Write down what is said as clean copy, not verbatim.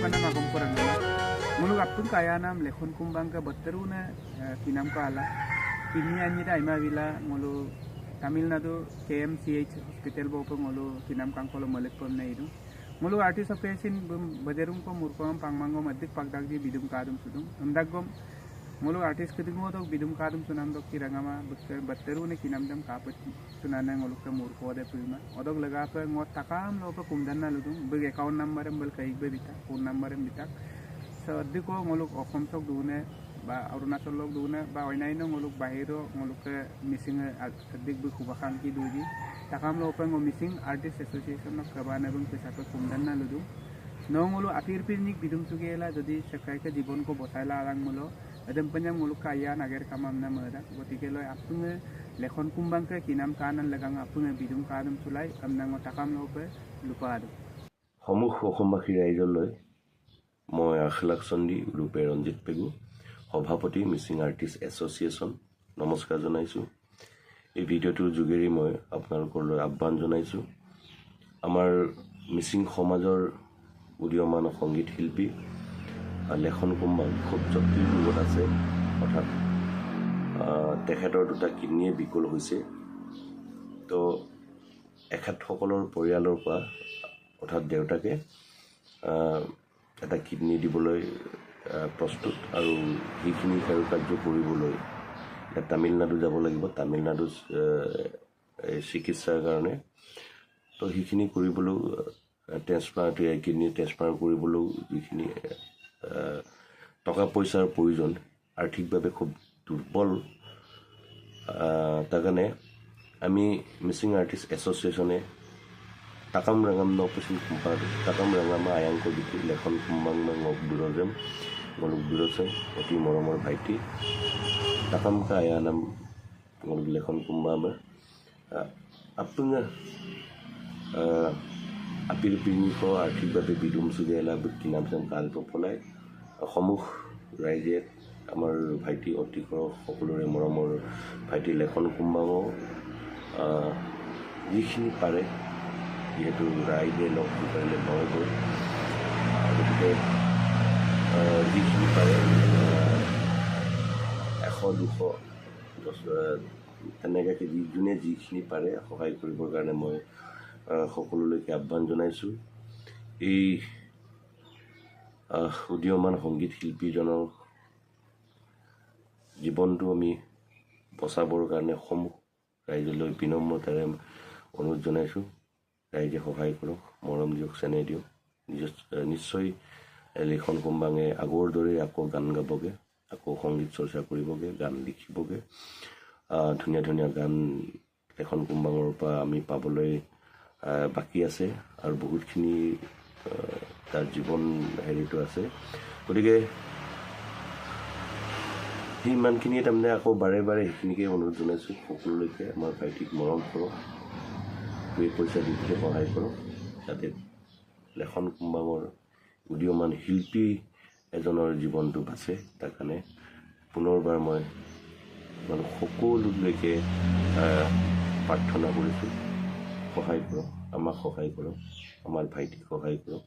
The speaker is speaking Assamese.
mana magum kurang nala muluk apun kaya nam lekhon kumbang ka batteru na kinam ka ala kini anyi da ima bila muluk Tamil Nadu KMCH hospital bo po muluk kinam kang kolo malik pom na idu muluk artist of creation baderung ko murkom pangmango madik pagdagdi bidum kadum sudum amdagom muluk artist kedingo dok bidum kadum sunam dok kirangama batteru ne kinam dam kapet sunana muluk ka murko de prima odok laga pa ngot takam lo pa kumdanna ludum beg account number bel kai be bita phone number bitak so diko muluk okom sok dune ba Arunachal lok dune ba oinaino muluk bahiro muluk ke missing adik bu kubakan ki duji takam lo pa ngo missing artist association no kabana bang pesa pa kumdanna ludum no muluk apir pirnik bidum sugela jodi sakai ka jibon ko botaila arang mulo adam panjang muluk kaya nager kamam na mada gotike loy apunge lekhon kumbang ke kinam kanan lagang apunge bidum kadum sulai amnango takam lo pe lupa adu সমুখ অসমবাসী ৰাইজলৈ মই আখলাক চন্দী ৰূপে ৰঞ্জিত পেগু সভাপতি মিচিং আৰ্টিষ্ট এছ'চিয়েশ্যন নমস্কাৰ জনাইছোঁ এই ভিডিঅ'টোৰ যোগেৰে মই আপোনালোকলৈ আহ্বান জনাইছোঁ আমাৰ মিচিং সমাজৰ উদীয়মান সংগীত শিল্পী লেখন কুম্বাং খুব জটিল ৰোগত আছে অৰ্থাৎ তেখেতৰ দুটা কিডনীয়ে বিকল হৈছে তো এখেতসকলৰ পৰিয়ালৰ পৰা অৰ্থাৎ দেউতাকে এটা কিডনী দিবলৈ প্ৰস্তুত আৰু সেইখিনি কাৰ্য কৰিবলৈ তামিলনাডু যাব লাগিব তামিলনাডু চিকিৎসাৰ কাৰণে তো সেইখিনি কৰিবলৈ ট্ৰেন্সফাৰ কিডনী ট্ৰেন্সফাৰ কৰিবলৈও যিখিনি টকা পইচাৰ প্ৰয়োজন আৰ্থিকভাৱে খুব দুৰ্বল তাৰ কাৰণে আমি মিচিং আৰ্টিষ্ট এছ'চিয়েশ্যনে takam rangam no pusin kumpar takam rangama ayang ko dikit lekhon kumbang na ngok durojem ngoluk durosem oti moromor bhaiti takam ka ayanam ngoluk lekhon kumbama apunga apil pini ko arthik babe bidum sugela bukinam sam kal to polai সমুখ ৰাইজে আমাৰ ভাইটি অতি সকলোৰে মৰমৰ ভাইটি লেখন কুম্বাঙো যিখিনি পাৰে যিহেতু ৰাইজে লগ পাৰিলে নহয় গৈ গতিকে যিখিনি পাৰে 100-200 তেনেকৈ যোনে যিখিনি পাৰে সহায় কৰিবৰ কাৰণে মই সকলোলৈকে আহ্বান জনাইছোঁ এই উদীয়মান সংগীত শিল্পীজনৰ জীৱনটো আমি বচাবৰ কাৰণে সমূহ ৰাইজলৈ বিনম্ৰতাৰে অনুৰোধ জনাইছোঁ ৰাইজে সহায় কৰক মৰম দিয়ক চেনেহ দিয়ক নিশ্চয় লেখন কুম্বাঙে আগৰ দৰে আকৌ গান গাবগে আকৌ সংগীত চৰ্চা কৰিবগে গান লিখিবগে ধুনীয়া ধুনীয়া গান লেখন কুম্বাঙৰ পৰা আমি পাবলৈ বাকী আছে আৰু বহুতখিনি তাৰ জীৱন হেৰিটো আছে গতিকে সিমানখিনিয়ে তাৰমানে আকৌ বাৰে বাৰে সেইখিনিকে অনুৰোধ জনাইছোঁ সকলোলৈকে আমাৰ ভাইটিক মৰম কৰক দুই পইচা দি সহায় কৰক যাতে লেখন কুম্বাঙৰ উদীয়মান শিল্পী এজনৰ জীৱনটো বাচে তাৰ কাৰণে পুনৰবাৰ মই সকলোলৈকে প্ৰাৰ্থনা কৰিছোঁ সহায় কৰক আমাক সহায় কৰক আমাৰ ভাইটিক সহায় কৰক